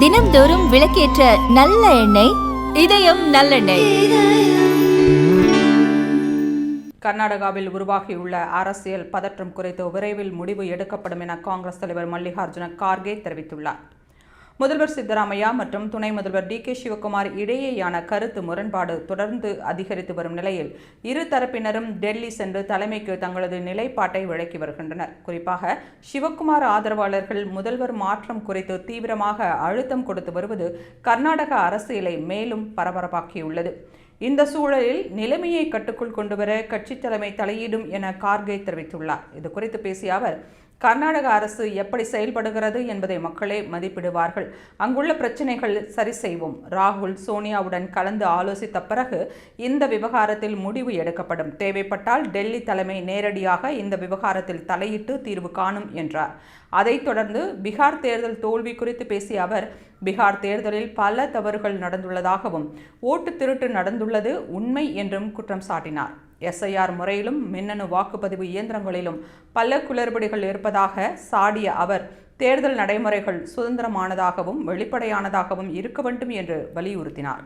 தினம்தோறும் விளக்கேற்ற நல்ல எண்ணெய் இதயம் நல்லெண்ணெய். கர்நாடகாவில் உருவாகியுள்ள அரசியல் பதற்றம் குறித்து விரைவில் முடிவு எடுக்கப்படும் என காங்கிரஸ் தலைவர் மல்லிகார்ஜுன கார்கே தெரிவித்துள்ளார். முதல்வர் சித்தராமையா மற்றும் துணை முதல்வர் டி.கே. சிவகுமார் இடையேயான கருத்து முரண்பாடு தொடர்ந்து அதிகரித்து வரும் நிலையில் இரு தரப்பினரும் டெல்லி சென்று தலைமைக்கு தங்களது நிலைப்பாட்டை விளக்கி வருகின்றனர். குறிப்பாக சிவகுமார் ஆதரவாளர்கள் முதல்வர் மாற்றம் குறித்து தீவிரமாக அழுத்தம் கொடுத்து வருவது கர்நாடக அரசியலை மேலும் பரபரப்பாக்கியுள்ளது. இந்த சூழலில் நிலைமையை கட்டுக்குள் கொண்டுவர கட்சி தலைமை தலையிடும் என கார்கே தெரிவித்துள்ளார். இது குறித்து பேசிய அவர், கர்நாடக அரசு எப்படி செயல்படுகிறது என்பதை மக்களே மதிப்பிடுவார்கள். அங்குள்ள பிரச்சனைகள் சரி செய்வோம். ராகுல் சோனியாவுடன் கலந்து ஆலோசித்த பிறகு இந்த விவகாரத்தில் முடிவு எடுக்கப்படும். தேவைப்பட்டால் டெல்லி தலைமை நேரடியாக இந்த விவகாரத்தில் தலையிட்டு தீர்வு காணும் என்றார். அதைத் தொடர்ந்து பீகார் தேர்தல் தோல்வி குறித்து பேசிய அவர், பீகார் தேர்தலில் பல தவறுகள் நடந்துள்ளதாகவும் ஓட்டு திருட்டு நடந்துள்ளது உண்மை என்றும் குற்றம் சாட்டினார். SIR முறையிலும் மின்னணு வாக்குப்பதிவு இயந்திரங்களிலும் பல குளறுபடிகள் இருப்பதாக சாடிய அவர், தேர்தல் நடைமுறைகள் சுதந்திரமானதாகவும் வெளிப்படையானதாகவும் இருக்க வேண்டும் என்று வலியுறுத்தினார்.